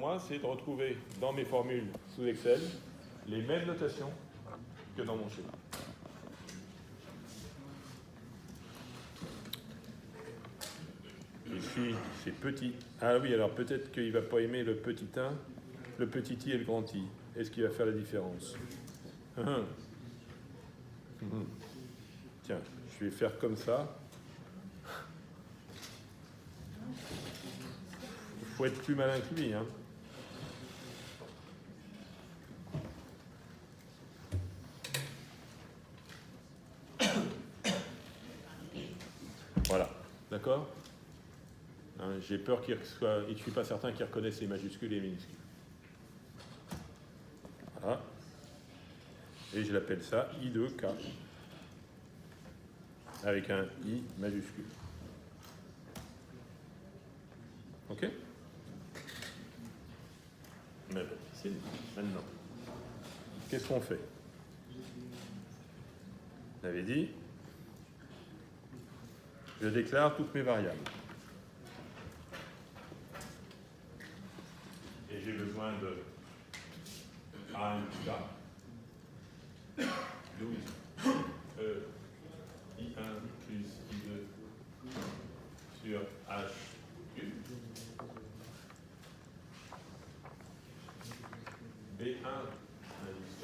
moi, c'est de retrouver dans mes formules sous Excel les mêmes notations que dans mon schéma. Ici, c'est petit. Ah oui, alors peut-être qu'il ne va pas aimer le petit 1, le petit i et le grand i. Est-ce qu'il va faire la différence? Tiens, je vais faire comme ça. Il faut être plus malin que lui, hein. Voilà, d'accord? Hein, j'ai peur qu'il soit, et je ne suis pas certain qu'il reconnaisse les majuscules et les minuscules. Voilà. Et je l'appelle ça I de K, avec un I majuscule. Ok? Mais c'est maintenant. Qu'est-ce qu'on fait? On avait dit, je déclare toutes mes variables. Et j'ai besoin de A1K, 12, I1 plus I2 sur H cube, B1 indice K,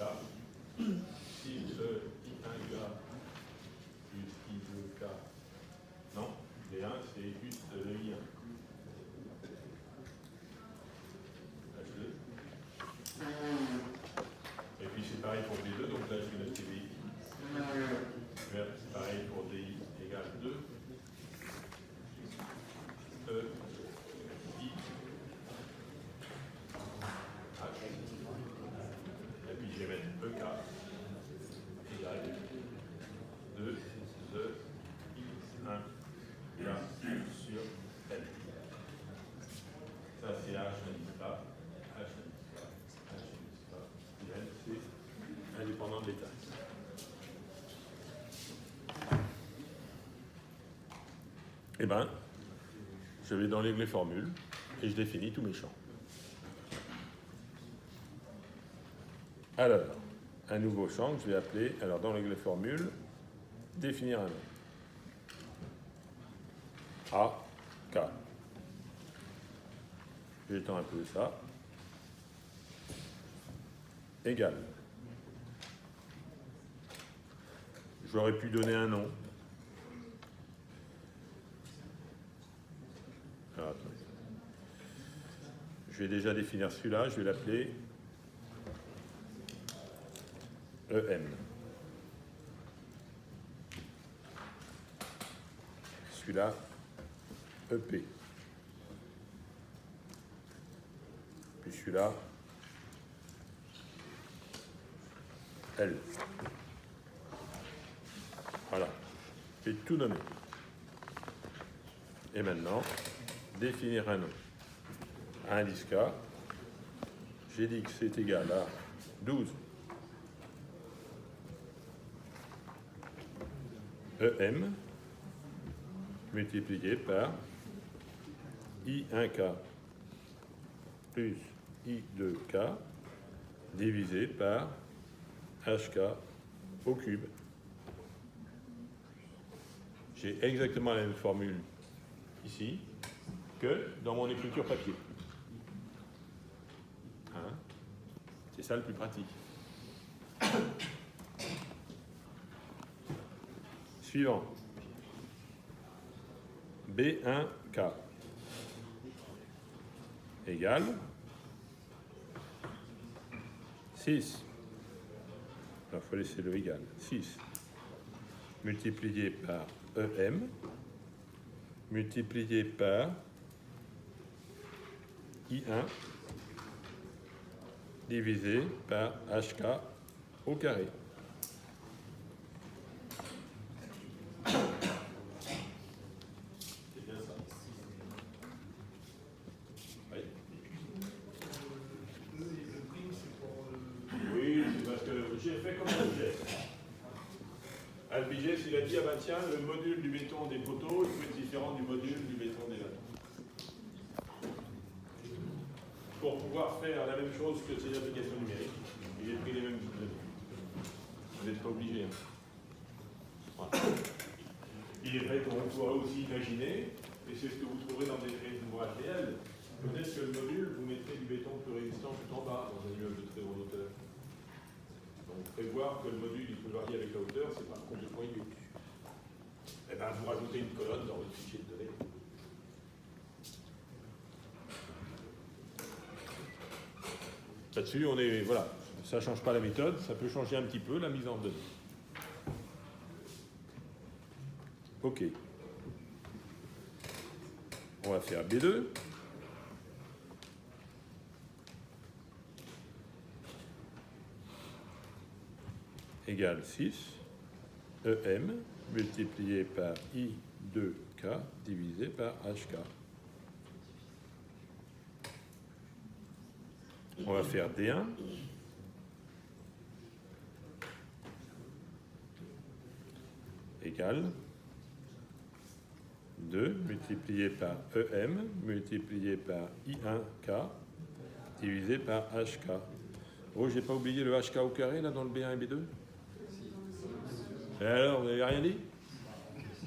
6E I1K plus I2K. Non, B1 c'est juste le I1. Et puis c'est pareil pour D2, donc là je vais noter DI. C'est pareil pour DI égale 2. E, I, H. Et puis je vais mettre EK égale 2, E, I, 1, K sur L. Ça c'est H indice K, H indice K, H indice K, et L c'est indépendant de l'état. Eh bien, je vais dans les formules et je définis tous mes champs. Alors, un nouveau champ que je vais appeler, alors dans les formules, définir un nom. A, K. J'étends un peu ça. Égal. J'aurais pu donner un nom. Alors, attendez. Je vais déjà définir celui-là, je vais l'appeler EM. Celui-là, EP. Puis celui-là, L. Voilà. J'ai tout nommé. Et maintenant, définir un nom. Indice K, j'ai dit que c'est égal à 12 EM multiplié par I1K plus I2K divisé par HK au cube. J'ai exactement la même formule ici que dans mon écriture papier. Hein? C'est ça le plus pratique. Suivant. B1K égale 6. Il faut laisser le égal. 6 multiplié par EM multiplié par I1 divisé par HK au carré. C'est bien ça. Oui. Oui, c'est parce que j'ai fait comme Albigès. Albigès, il a dit, ah ben tiens, le module du béton des poteaux, il peut être différent du module du béton des lattes. Pourquoi? pouvoir faire la même chose que ces applications numériques. Et j'ai pris les mêmes données. Vous n'êtes pas obligé. Hein. Voilà. Il est vrai qu'on pourrait aussi imaginer, et c'est ce que vous trouverez dans des ouvrages réels, peut-être que le module, vous mettrez du béton plus résistant tout en bas dans un immeuble de très haute hauteur. Donc prévoir que le module il peut varier avec la hauteur, c'est pas complètement idiot. Eh bien, vous rajoutez une colonne dans votre fichier de données. Là-dessus, on est, voilà, ça ne change pas la méthode, ça peut changer un petit peu la mise en données. OK. On va faire B2. Égale 6 EM multiplié par I2K divisé par HK. On va faire D1. Égale 2 multiplié par EM multiplié par I1K divisé par HK. Oh, j'ai pas oublié le HK au carré là dans le B1 et B2? Et alors, vous n'avez rien dit?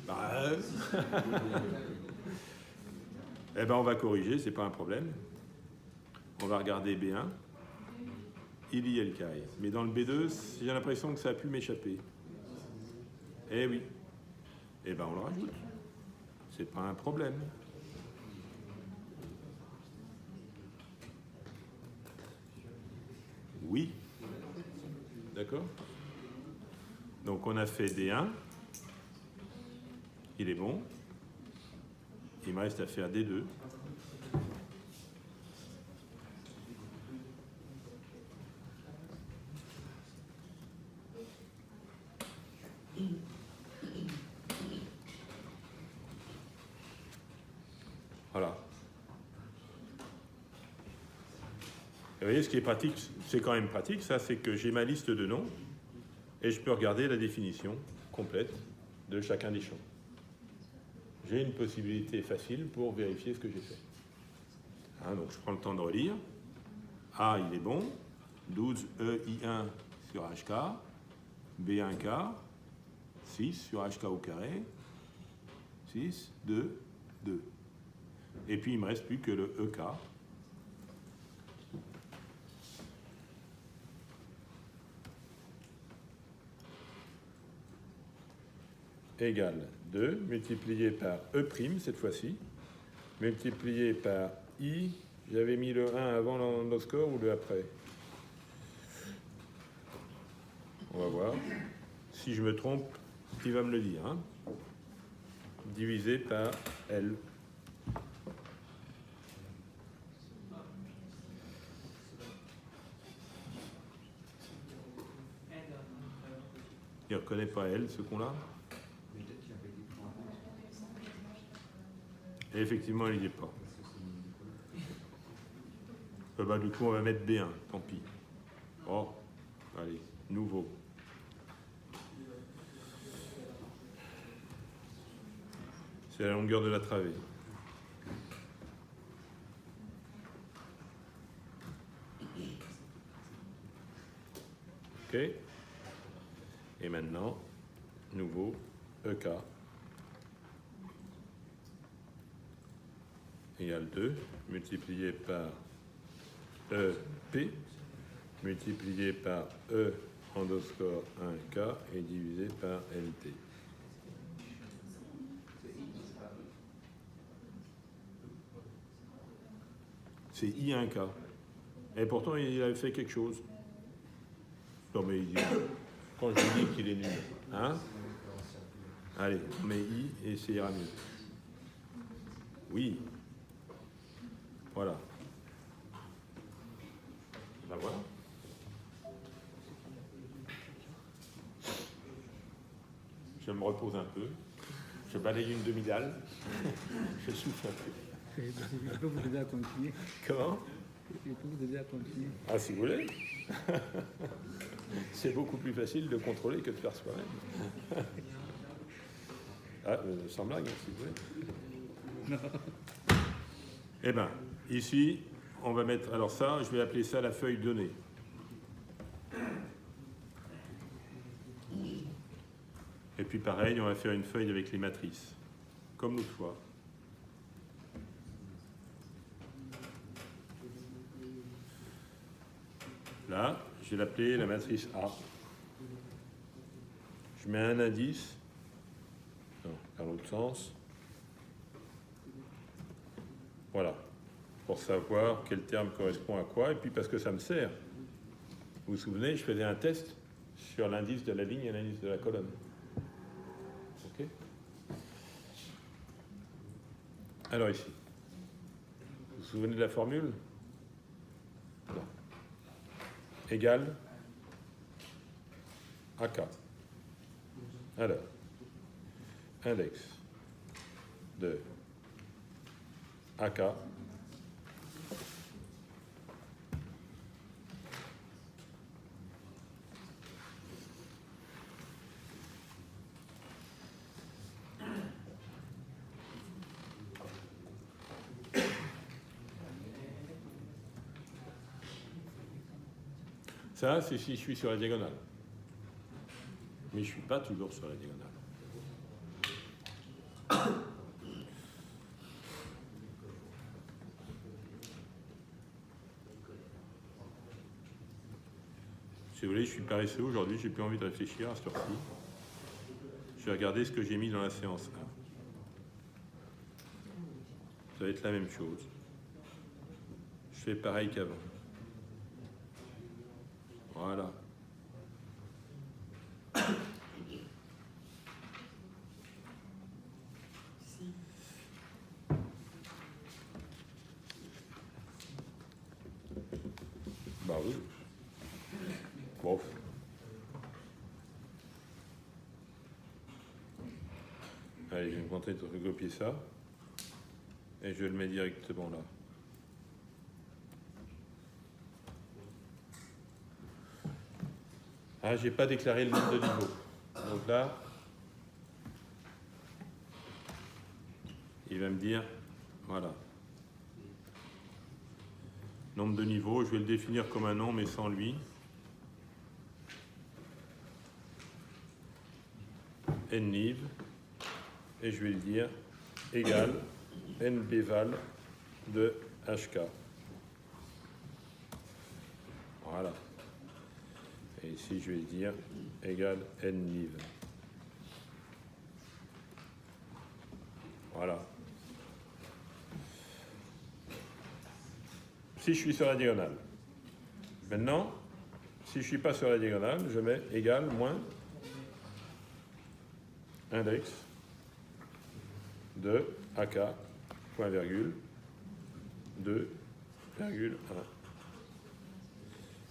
Bah, eh bien, on va corriger, c'est pas un problème. On va regarder B1. Il y a le carré. Mais dans le B2, j'ai l'impression que ça a pu m'échapper. Eh oui. Eh bien, on le rajoute. C'est pas un problème. Oui. D'accord? Donc, on a fait D1. Il est bon. Il me reste à faire D2. Voilà. Et vous voyez, ce qui est pratique, c'est quand même pratique, ça, c'est que j'ai ma liste de noms et je peux regarder la définition complète de chacun des champs. J'ai une possibilité facile pour vérifier ce que j'ai fait. Hein, donc je prends le temps de relire. A, il est bon. 12 EI1 sur HK. B1K. 6 sur HK au carré. 6, 2, 2. Et puis il ne me reste plus que le EK. Égale 2 multiplié par E' cette fois-ci, multiplié par I, j'avais mis le 1 avant l'endoscore ou le après? On va voir. Si je me trompe, il va me le dire. Hein. Divisé par L. Il ne reconnaît pas L, ce qu'on-là? Et effectivement, il n'y est pas. Bah, du coup, on va mettre B1, tant pis. Oh, allez, nouveau. C'est la longueur de la travée. OK. Et maintenant, nouveau EK. Égale 2, multiplié par EP, multiplié par E underscore 1K et divisé par LT. C'est I1K. Et pourtant, il avait fait quelque chose. Non, mais il dit, quand je dis qu'il est nul. Hein? Allez, on met I et ça ira mieux. Oui. Voilà. Ben voilà. Je me repose un peu. Je balaye une demi-dalle. Je souffle un peu. Je peux vous aider à continuer. Comment? Je peux vous aider à continuer. Ah, si vous voulez. C'est beaucoup plus facile de contrôler que de faire soi-même. Ah, sans blague, si vous voulez. Eh bien, ici, on va mettre... Alors ça, je vais appeler ça la feuille donnée. Et puis pareil, on va faire une feuille avec les matrices, comme l'autre fois. Là, je vais l'appeler la matrice A. Je mets un indice, non, dans l'autre sens. Voilà, pour savoir quel terme correspond à quoi, et puis parce que ça me sert. Vous vous souvenez, je faisais un test sur l'indice de la ligne et l'indice de la colonne. Ok ? Alors ici, vous vous souvenez de la formule ? Non. Égale AK. Alors, index de AK ça, c'est si je suis sur la diagonale. Mais je ne suis pas toujours sur la diagonale. Si vous voulez, je suis paresseux aujourd'hui, j'ai plus envie de réfléchir à cette heure-ci. Je vais regarder ce que j'ai mis dans la séance 1. Ça va être la même chose. Je fais pareil qu'avant. Voilà. Bah oui. Bon. Allez, je vais me contenter de recopier ça. Et je le mets directement là. Ah, j'ai pas déclaré le nombre de niveaux. Donc là, il va me dire, voilà. Nombre de niveaux, je vais le définir comme un nom, mais sans lui. Nniv. Et je vais le dire égal nbval de hk. Voilà. Et ici, je vais dire égal nniv. Voilà. Si je suis sur la diagonale. Maintenant, si je ne suis pas sur la diagonale, je mets égal moins index de AK, point virgule, 2,1.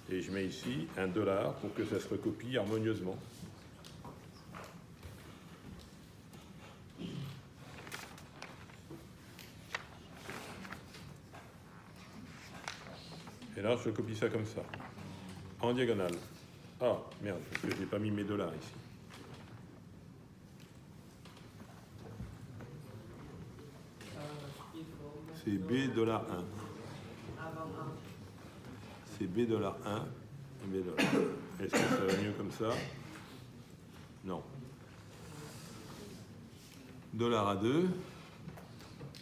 Et je mets ici un $, pour que ça se recopie harmonieusement. Et là, je copie ça comme ça, en diagonale. Ah, merde, parce que je n'ai pas mis mes $, ici. C'est B$1. C'est B$1 et B$. Est-ce que ça va mieux comme ça? Non. $A2,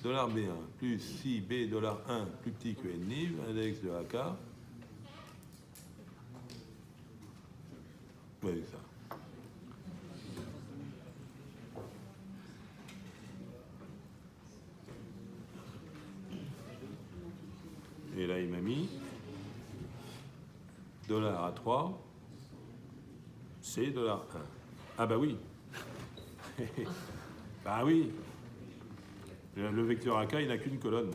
$B1, plus si B$1 plus petit que nniv, index de AK. Oui, ça. Et là, il m'a mis $A3, c'est $1. Ah bah oui. Bah oui. Le vecteur AK, il n'a qu'une colonne.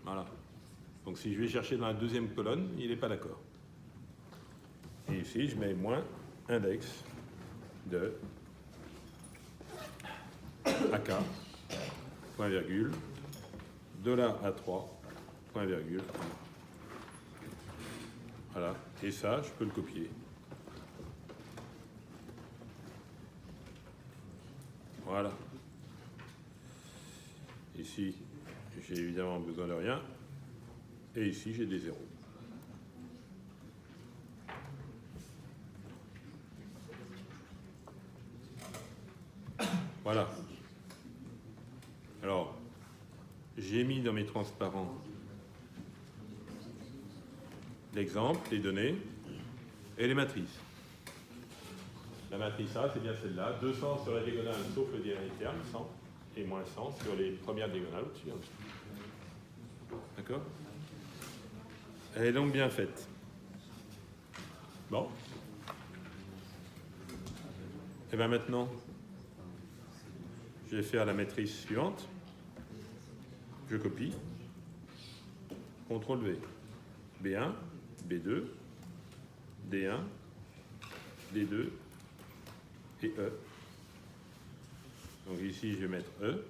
Voilà. Donc si je vais chercher dans la deuxième colonne, il n'est pas d'accord. Et ici, je mets moins index de AK, point virgule, $A3, point virgule. Voilà. Et ça, je peux le copier. Voilà. Ici, j'ai évidemment besoin de rien. Et ici, j'ai des zéros. Voilà. Alors, j'ai mis dans mes transparents l'exemple, les données et les matrices. La matrice A, c'est bien celle-là. 200 sur la diagonale, sauf le dernier terme, 100, et moins 100 sur les premières diagonales au-dessus. D'accord? Elle est donc bien faite. Bon. Et bien maintenant, je vais faire la matrice suivante. Je copie. CTRL V. B1, B2, D1, D2 et E. Donc ici, je vais mettre E.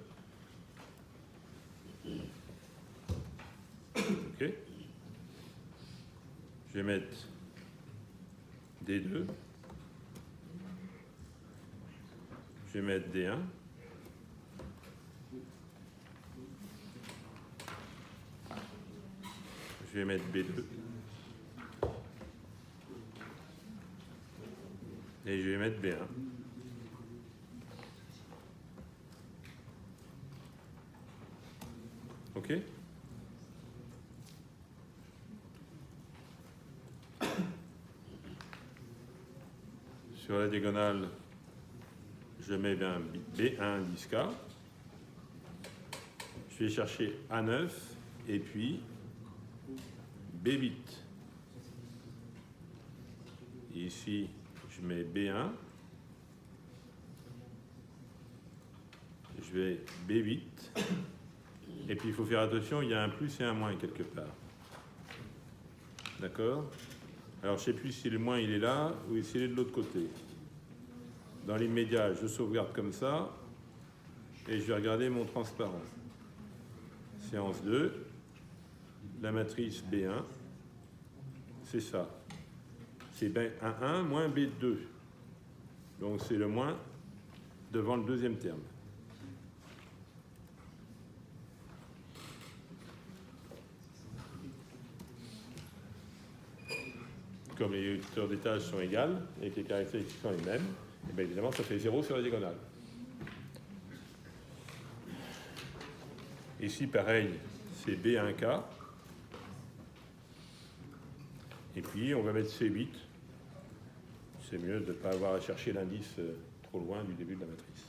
OK. Je vais mettre D2. Je vais mettre D1. Je vais mettre B2. Et je vais mettre B1. OK? Sur la diagonale, je mets bien B1 10K. Je vais chercher A9 et puis B8. Et ici, je mets B1. Je vais B8. Et puis il faut faire attention, il y a un plus et un moins quelque part. D'accord? Alors je ne sais plus si le moins il est là ou s'il est de l'autre côté. Dans l'immédiat, je sauvegarde comme ça. Et je vais regarder mon transparent. Séance 2. La matrice B1. C'est ça. C'est B1 moins B2. Donc c'est le moins devant le deuxième terme. Comme les hauteurs des tâches sont égales et que les caractéristiques sont les mêmes, et bien évidemment ça fait 0 sur la diagonale. Ici pareil, c'est B1K. Et puis on va mettre C8. C'est mieux de ne pas avoir à chercher l'indice trop loin du début de la matrice.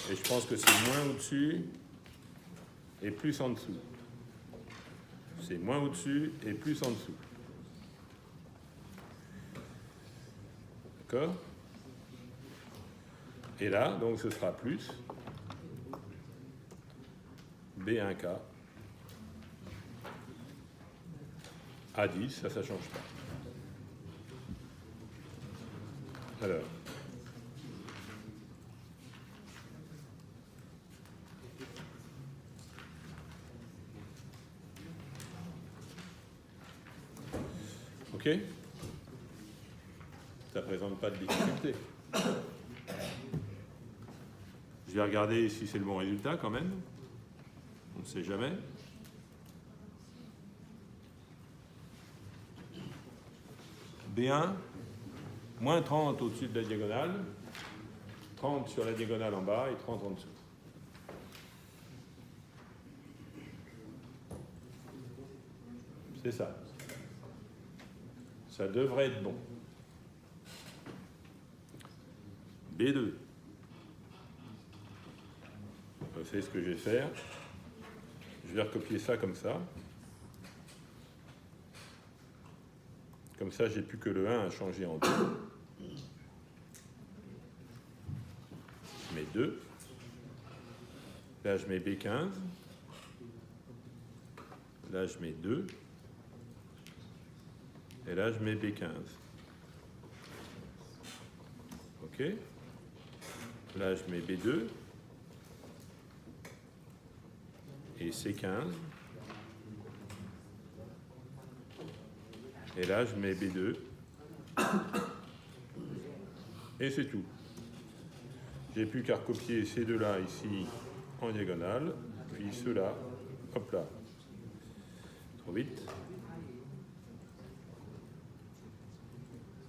Et je pense que c'est moins au-dessus et plus en dessous. C'est moins au-dessus et plus en dessous. D'accord? Et là, donc ce sera plus B1K A10, ça ne change pas. Alors, OK? Ça ne présente pas de difficulté. Je vais regarder si c'est le bon résultat quand même. On ne sait jamais. B1, moins 30 au-dessus de la diagonale, 30 sur la diagonale en bas et 30 en dessous. C'est ça. Ça devrait être bon. B2. Vous savez ce que je vais faire. Je vais recopier ça comme ça. Comme ça, j'ai plus que le 1 à changer en 2. Je mets 2. Là, je mets B15. Là, je mets 2. Et là, je mets B15. OK. Là, je mets B2. Et C15. Et là, je mets B2. Et c'est tout. J'ai plus qu'à recopier ces deux-là ici en diagonale. puis ceux-là, hop là. Trop vite.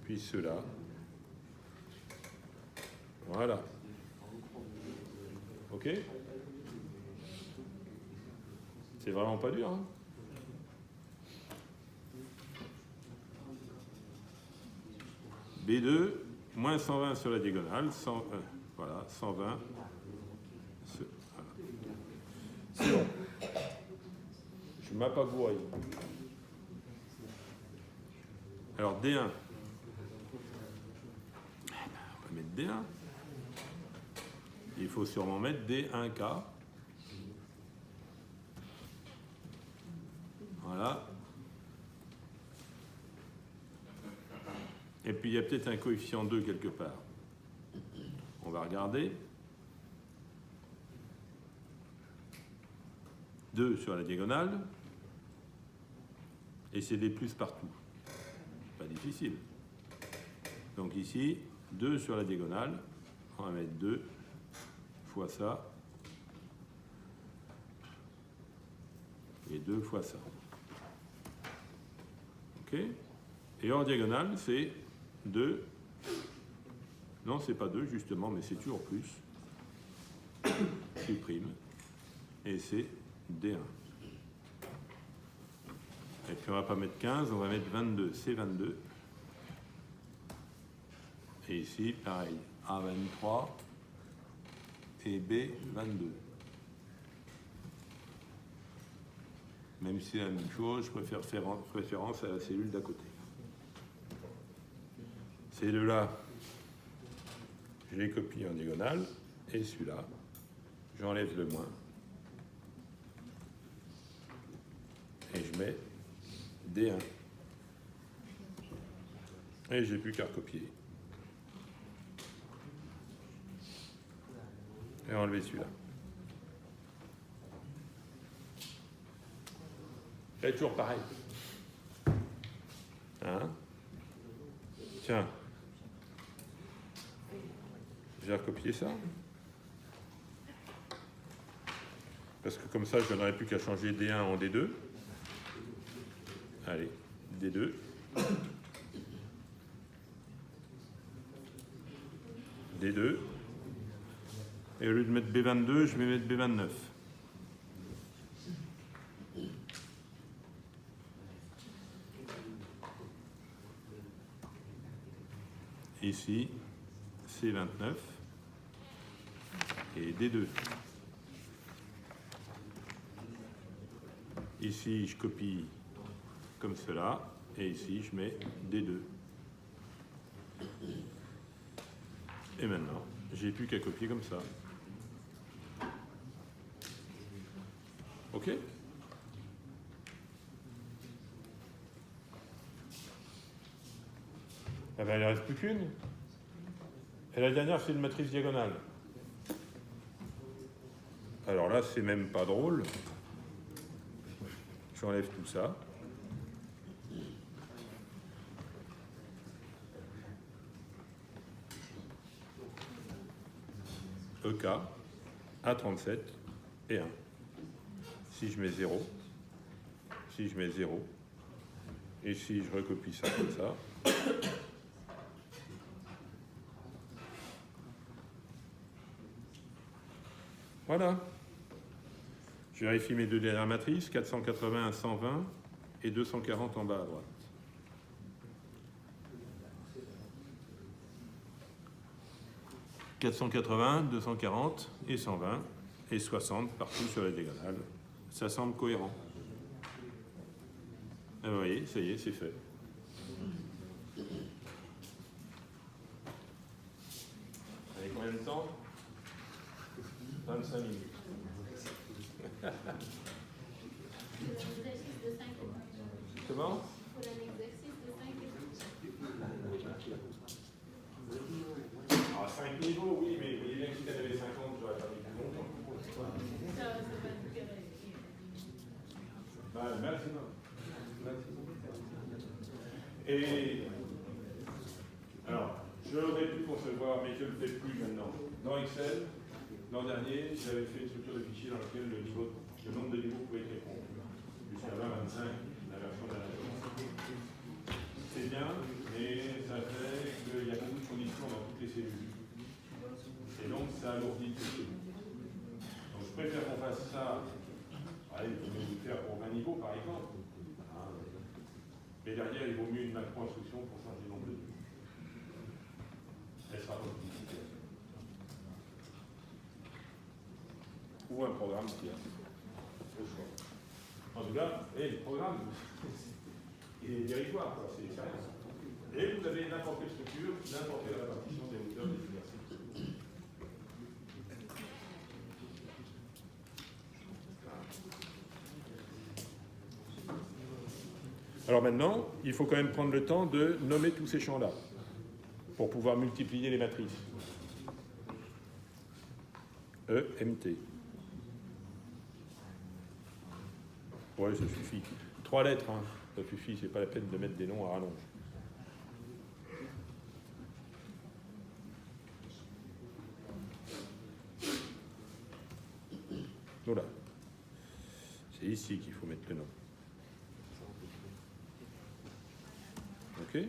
Puis ceux-là. Voilà. Ok? C'est vraiment pas dur, hein? B2, moins 120 sur la diagonale, voilà, 120. Voilà. C'est bon. Je ne m'ai pas bourré. Alors D1. On va mettre D1. Il faut sûrement mettre D1K. Voilà. Et puis il y a peut-être un coefficient 2 quelque part. On va regarder. 2 sur la diagonale. Et c'est des plus partout. Pas difficile. Donc ici, 2 sur la diagonale. On va mettre 2 fois ça. Et 2 fois ça. OK? Et hors diagonale, c'est 2. Non, c'est pas 2, justement, mais c'est toujours plus. Supprime. Et c'est D1. Et puis on va pas mettre 15, on va mettre 22. C'est 22. Et ici, pareil. A23 et B22. Même si c'est la même chose, je préfère faire référence à la cellule d'à côté. Ces deux-là, je les copie en diagonale. Et celui-là, j'enlève le moins. Et je mets D1. Et j'ai plus qu'à recopier. Et enlever celui-là. C'est toujours pareil. Hein? Tiens. J'ai recopié ça. Parce que comme ça, je n'aurais plus qu'à changer D1 en D2. Allez, D2. D2. Et au lieu de mettre B22, je vais mettre B29. Ici, C29 et D2. Ici, je copie comme cela, et ici, je mets D2. Et maintenant, j'ai plus qu'à copier comme ça. OK? Eh bien, il ne reste plus qu'une. Et la dernière, c'est une matrice diagonale. Alors là, c'est même pas drôle. J'enlève tout ça. EK, A37 et 1. Si je mets 0, si je mets 0, et si je recopie ça comme ça, voilà. Je vérifie mes deux dernières matrices, 480 à 120 et 240 en bas à droite. « 480, 240 et 120 et 60 partout sur la diagonale. Ça semble cohérent. » Et vous voyez, ça y est, c'est fait. Avec combien de temps? 25 minutes. Comment? Pour un exercice de 5 Ah, 5 niveaux, oui, mais vous voyez bien que si tu avais 50, j'aurais pas mis plus longtemps. Maximum. Et alors, j'aurais pu concevoir, mais je ne le fais plus maintenant. Dans Excel, l'an dernier, j'avais fait une structure de fichier dans laquelle le niveau le nombre de niveaux pouvait être répondre. Jusqu'à 20-25, la version de la c'est bien, mais ça fait qu'il y a beaucoup de conditions dans toutes les cellules. Et donc, ça alourdit le truc. Donc, je préfère qu'on fasse ça. Allez, il vaut mieux le faire pour 20 niveaux, par exemple. Hein. Mais derrière, il vaut mieux une macro-instruction pour changer le nombre de niveaux. Elle sera pas plus efficace. Ou un programme qui a au choix. En tout cas, le programme, il est dérisoire, quoi, c'est rien. Et vous avez n'importe quelle structure, n'importe quelle répartition des hauteurs des diversités. Alors maintenant, il faut quand même prendre le temps de nommer tous ces champs-là pour pouvoir multiplier les matrices. EMT. Ouais, ça suffit. 3 lettres, hein. Ça suffit, c'est pas la peine de mettre des noms à rallonge. Voilà. C'est ici qu'il faut mettre le nom. OK?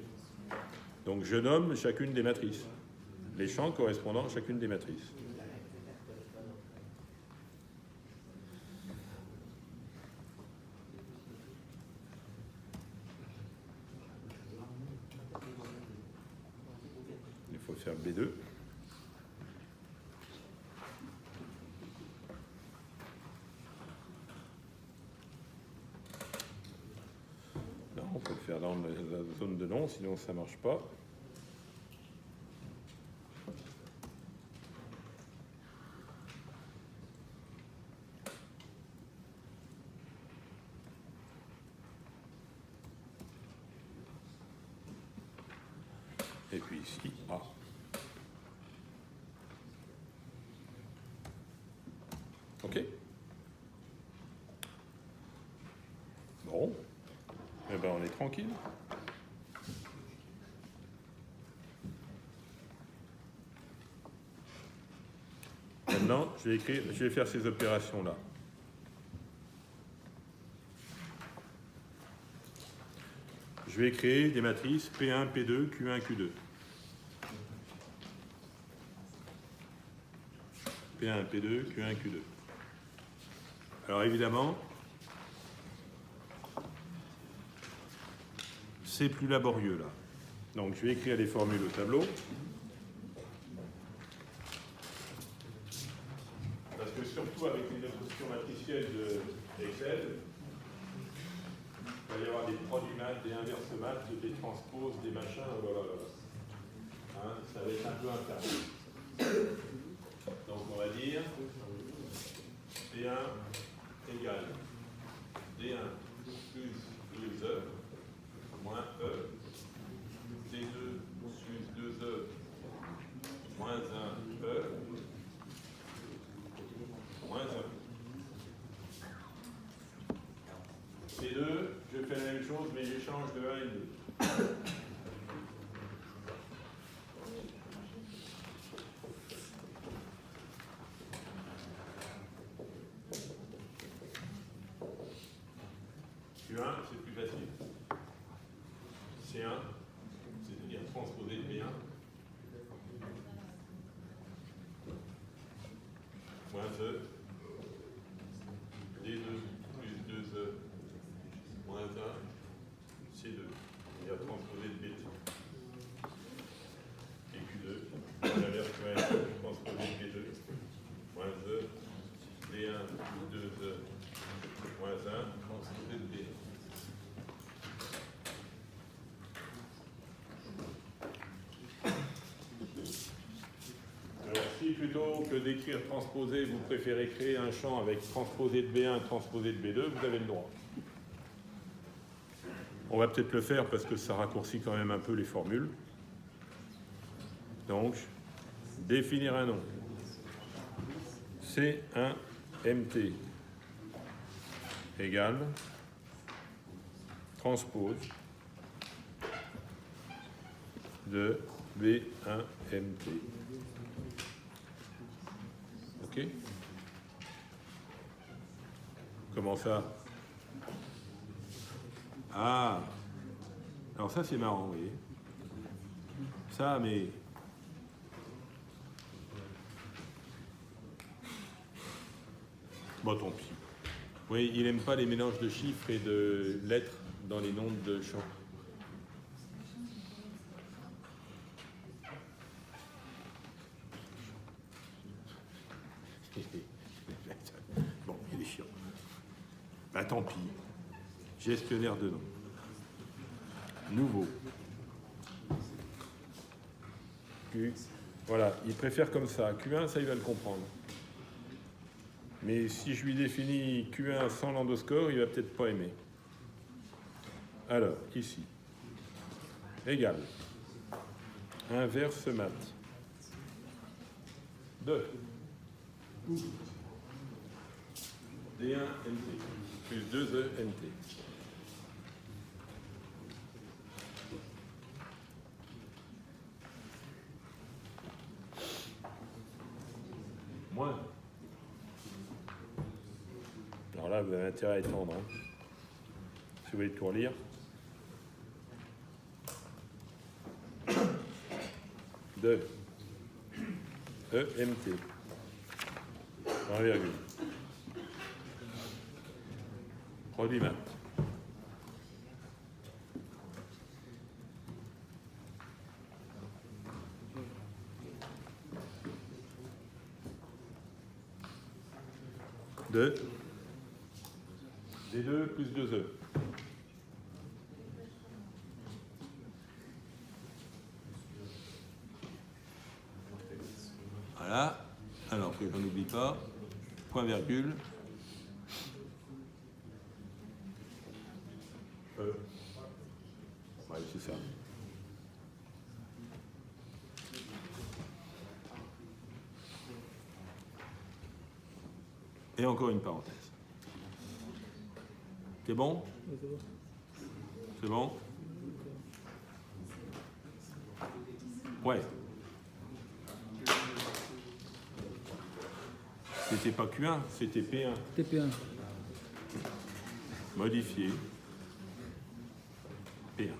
Donc je nomme chacune des matrices. Les champs correspondant à chacune des matrices. Il faut faire B2. Non, on peut le faire dans la zone de nom, sinon ça ne marche pas. Et puis ici, A. OK? Bon. Eh bien, on est tranquille. Maintenant, je vais faire ces opérations-là. Je vais créer des matrices P1, P2, Q1, Q2. P1, P2, Q1, Q2. Alors évidemment, c'est plus laborieux là. Donc je vais écrire les formules au tableau. Parce que surtout avec les notions matricielles d'Excel, il va y avoir des produits maths, des inverses maths, des transposes, des machins, voilà. Hein, ça va être un peu infernal. Donc on va dire D1 égale D1 plus 2E moins E, D2 plus 2E moins 1E moins 1. D2, je fais la même chose, mais j'échange de 1 et 2. Q1, c'est plus facile. C1, c'est-à-dire transposer de B1, moins E, D2 plus 2E, moins 1, C2, c'est-à-dire transposer de B2. Et Q2, l'inverse transposer de B2, moins E, D1 plus 2E, moins 1, transposer de B1. Plutôt que d'écrire transposé, vous préférez créer un champ avec transposé de B1, transposé de B2, vous avez le droit. On va peut-être le faire parce que ça raccourcit quand même un peu les formules. Donc, définir un nom. C1MT égale transpose de B1MT. OK? Comment ça? Ah, alors ça c'est marrant, vous voyez. Ça, mais... Bon, tant pis. Oui, il n'aime pas les mélanges de chiffres et de lettres dans les noms de champs. Bon, il est chiant. Bah tant pis. Gestionnaire de nom. Nouveau. Q. Voilà, il préfère comme ça. Q1, ça il va le comprendre. Mais si je lui définis Q1 sans l'endoscore, il va peut-être pas aimer. Alors, ici. Égal. Inverse mat. 2. D1 NT. Plus 2E NT. Moins. Alors là, vous avez intérêt à étendre. Hein. Si vous voulez tout relire. 2. EMT. 1,. Produit mat. D2 plus 2E. Voilà. Alors que j'en oublie pas. Point virgule. Ouais, c'est ça. Et encore une parenthèse. C'est bon? C'est bon? Ouais. C'était pas Q1, c'était P1. TP1. Modifié. P1.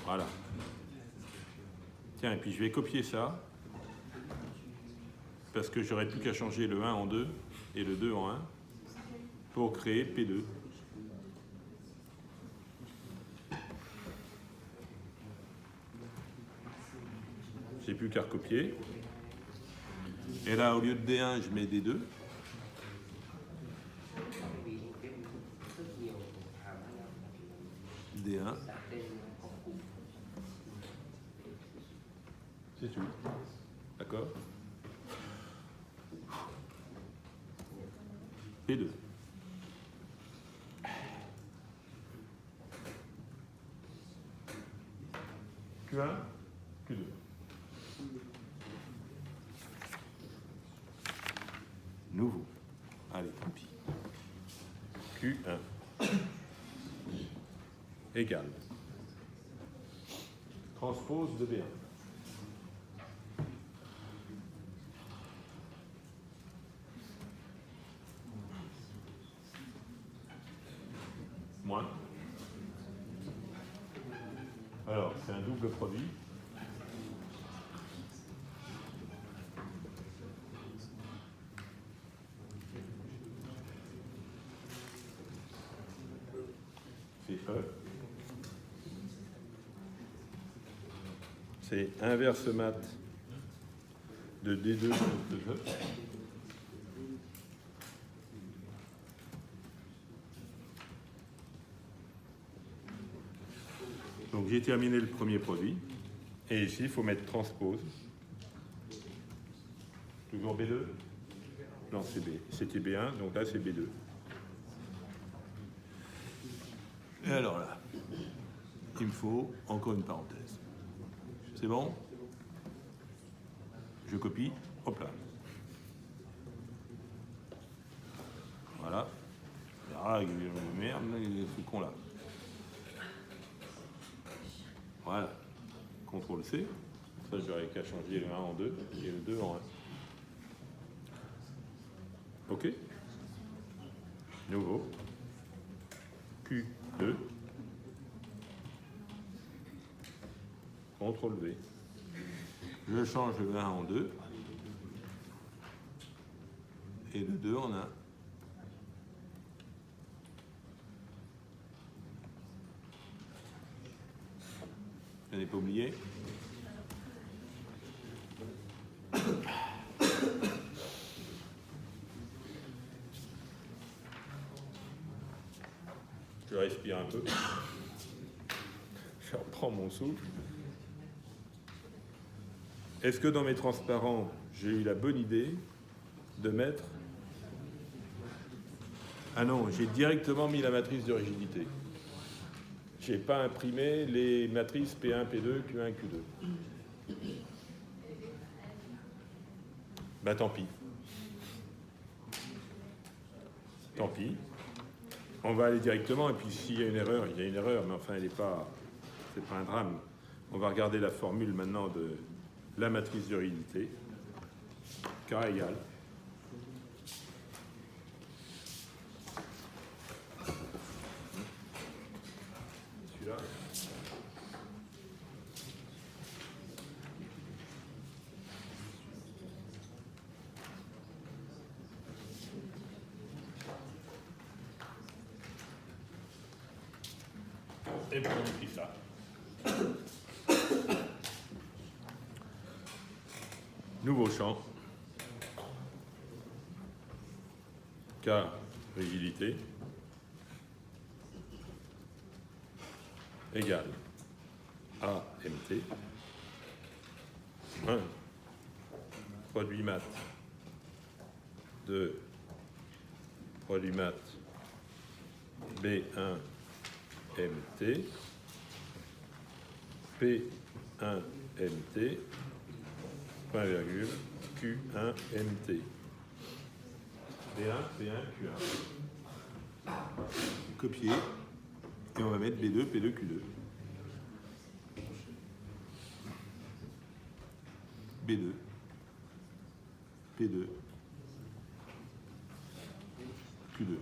Voilà. Tiens, et puis je vais copier ça. Parce que j'aurais plus qu'à changer le 1 en 2 et le 2 en 1 pour créer P2. J'ai plus qu'à recopier. Et là, au lieu de D1, je mets D2. D1. C'est tout. D'accord? P2. Q1, Q2. Nouveau. Allez, tant pis. Q1. Égal. Transpose de B1. Moins. Alors, c'est un double produit. C'est E. C'est inverse mat de D2 plus 2E. Donc j'ai terminé le premier produit. Et ici, il faut mettre transpose. Toujours B2? Non, c'est B. C'était B1, donc là, c'est B2. Et alors là, il me faut encore une parenthèse. C'est bon? Je copie. Hop là. Voilà. Ah, merde, ce con-là. Voilà. CTRL C. Ça, j'aurais qu'à changer le 1 en 2 et le 2 en 1. OK. Nouveau. Q2. CTRL V. Je change le 1 en 2. Et le 2 en 1. Je n'ai pas oublié. Je respire un peu. Je reprends mon souffle. Est-ce que dans mes transparents, j'ai eu la bonne idée de mettre... Ah non, j'ai directement mis la matrice de rigidité. Je n'ai pas imprimé les matrices P1, P2, Q1, Q2. Ben tant pis. Tant pis. On va aller directement, et puis s'il y a une erreur, il y a une erreur, mais enfin, c'est pas un drame. On va regarder la formule maintenant de la matrice de rigidité. K égale. Celui-là. Et puis on écrit ça. Nouveau champ. K, rigidité, égale AMT. 1. Produit mat. 2. Produit mat. B1 MT. P1 MT. Point virgule. Q1 MT. B1, P1, Q1. Copier. Et on va mettre B2, P2, Q2. B2. P2. Q2.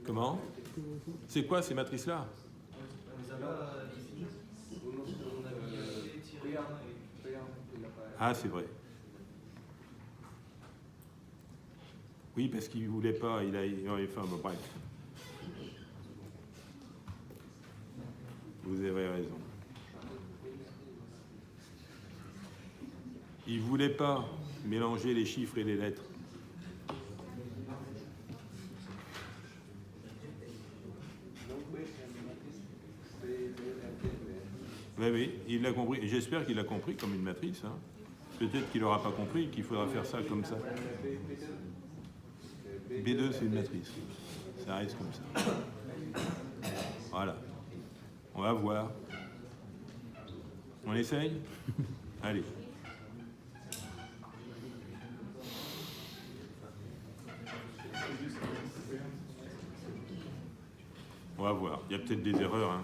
Comment? C'est quoi ces matrices-là? Ah, c'est vrai. Oui, parce qu'il ne voulait pas, il a enfin, bon, bref. Vous avez raison. Il ne voulait pas mélanger les chiffres et les lettres. Oui, oui, il l'a compris. Et j'espère qu'il l'a compris comme une matrice. Hein. Peut-être qu'il n'aura pas compris qu'il faudra faire ça comme ça. B2, c'est une matrice. Ça reste comme ça. Voilà. On va voir. On essaye? Allez. On va voir. Il y a peut-être des erreurs. Hein.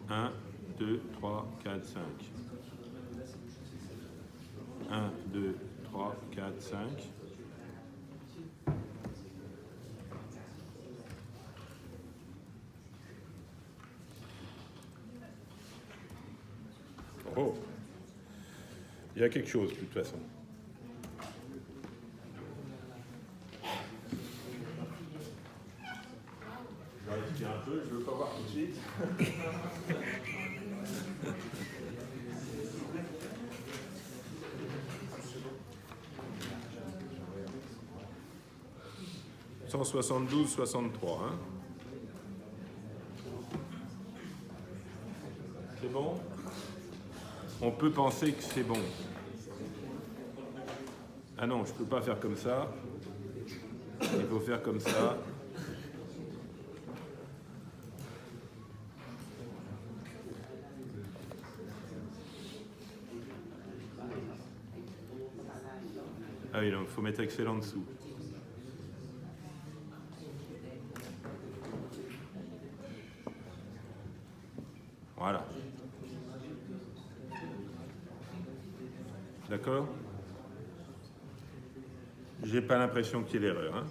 1, 2, 3, 4, 5. 1, 2, 3, 4, 5. Oh, il y a quelque chose de toute façon. Je vais respirer un peu, je ne veux pas voir tout de suite. « 172,63 hein. C'est bon? On peut penser que c'est bon. Ah non, je ne peux pas faire comme ça. Il faut faire comme ça. Ah oui, donc il faut mettre Excel en dessous. Voilà. D'accord? J'ai pas l'impression qu'il y ait l'erreur. Hein?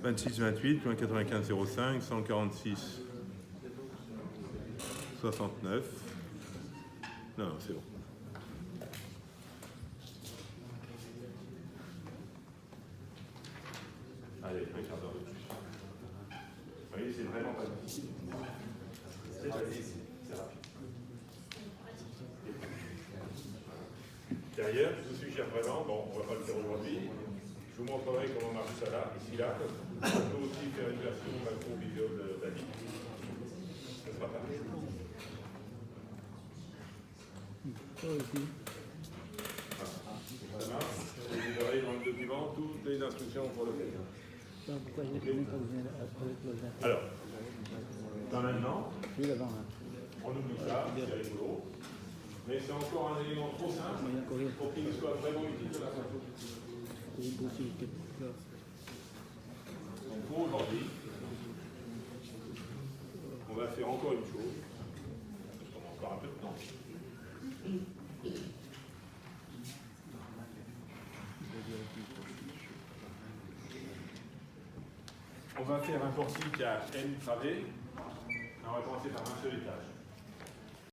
26, 28, 95, 05, 146, 69. Non, non, c'est bon. Allez, un quart d'heure de plus. Vous voyez, c'est vraiment pas difficile. C'est pas difficile, c'est rapide. Derrière, je vous suggère vraiment, bon, on ne va pas le faire aujourd'hui, je vous montrerai comment marche ça là, ici, là. On peut aussi faire une version macro-vidéo de David. Ce sera pareil. Ça aussi. Ça marche. Et vous verrez dans le document toutes les instructions pour le faire. Ça, pourquoi j'ai fait ça avec le Alors, dans maintenant, Oui, là-bas, hein. on oublie ça, c'est rigolo. Mais c'est encore un élément trop simple Il y a encore rien. pour qu'il nous soit vraiment utile de la photo. Oui, aussi, là. Donc pour aujourd'hui, on va faire encore une chose, parce qu'on a encore un peu de temps. On va faire un portique à N travées. On va commencer par un seul étage.